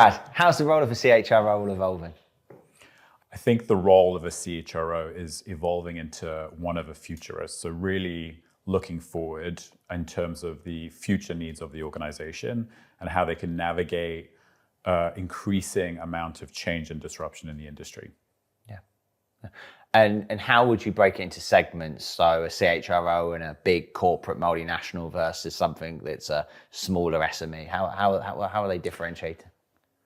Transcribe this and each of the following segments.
Brad, how's the role of a CHRO evolving? I think the role of a CHRO is evolving into one of a futurist. So really looking forward in terms of the future needs of the organization and how they can navigate increasing amount of change and disruption in the industry. Yeah. And how would you break it into segments? So a CHRO and a big corporate multinational versus something that's a smaller SME. How are they differentiated?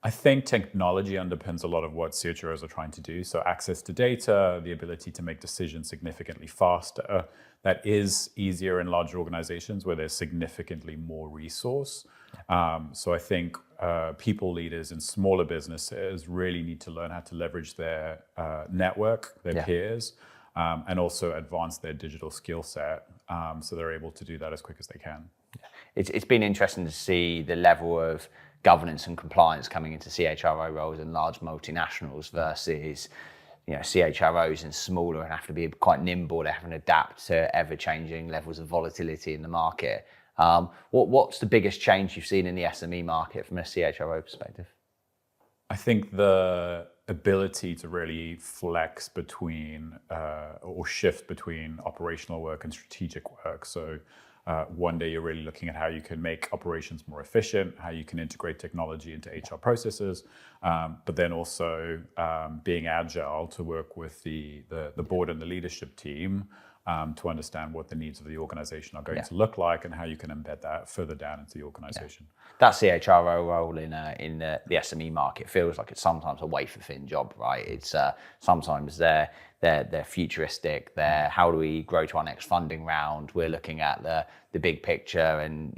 I think technology underpins a lot of what CHROs are trying to do. So access to data, the ability to make decisions significantly faster. That is easier in larger organizations where there's significantly more resource. So I think people leaders in smaller businesses really need to learn how to leverage their network, their peers, and also advance their digital skill set so they're able to do that as quick as they can. It's been interesting to see the level of governance and compliance coming into CHRO roles in large multinationals versus CHROs in smaller and have to be quite nimble. They have to adapt to ever-changing levels of volatility in the market. What's the biggest change you've seen in the SME market from a CHRO perspective? I think the ability to really flex between or shift between operational work and strategic work. So one day you're really looking at how you can make operations more efficient, how you can integrate technology into HR processes, but then also being agile to work with the board and the leadership team to understand what the needs of the organization are going to look like and how you can embed that further down into the organization. That CHRO role in the SME market feels like it's sometimes a wafer thin job, right? It's sometimes they're futuristic. They're how do we grow to our next funding round? We're looking at the big picture, and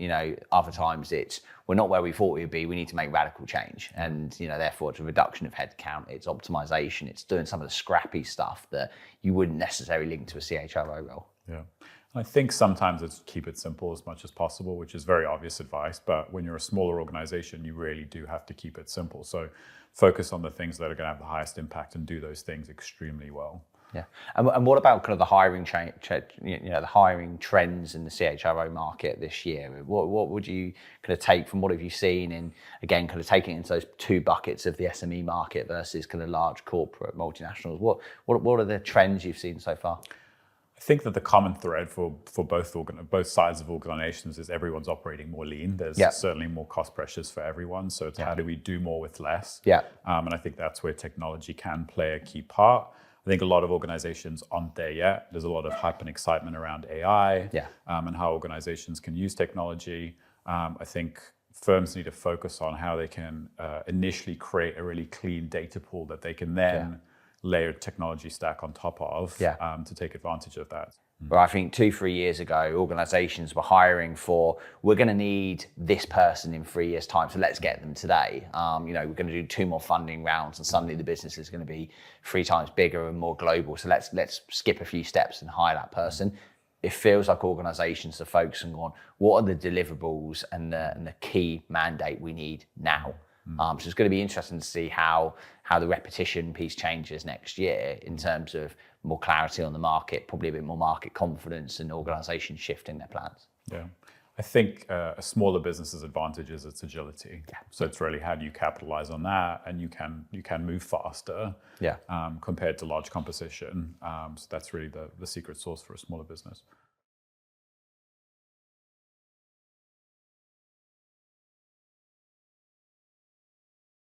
other times it's we're not where we thought we'd be. We need to make radical change, and therefore it's a reduction of headcount, it's optimization, it's doing some of the scrappy stuff that you wouldn't necessarily link to a CHRO role. Yeah. I think sometimes it's keep it simple as much as possible, which is very obvious advice. But when you're a smaller organization, you really do have to keep it simple. So focus on the things that are going to have the highest impact and do those things extremely well. Yeah. And what about kind of the hiring the hiring trends in the CHRO market this year? What would you kind of take from what have you seen in, again, kind of taking into those two buckets of the SME market versus kind of large corporate multinationals? What are the trends you've seen so far? I think that the common thread for both sides of organizations is everyone's operating more lean. There's certainly more cost pressures for everyone. So it's how do we do more with less? Yeah. And I think that's where technology can play a key part. I think a lot of organizations aren't there yet. There's a lot of hype and excitement around AI and how organizations can use technology. I think firms need to focus on how they can initially create a really clean data pool that they can then layered technology stack on top of to take advantage of that. Well, I think 2-3 years ago, organizations were hiring for, we're going to need this person in 3 years' time, so let's get them today. We're going to do 2 more funding rounds, and suddenly the business is going to be 3 times bigger and more global. So let's skip a few steps and hire that person. It feels like organizations are focusing on what are the deliverables and the key mandate we need now. So it's going to be interesting to see how the repetition piece changes next year in terms of more clarity on the market, probably a bit more market confidence and organizations shifting their plans. Yeah. I think a smaller business's advantage is its agility. Yeah. So it's really how do you capitalize on that, and you can move faster compared to large competition. So that's really the secret sauce for a smaller business.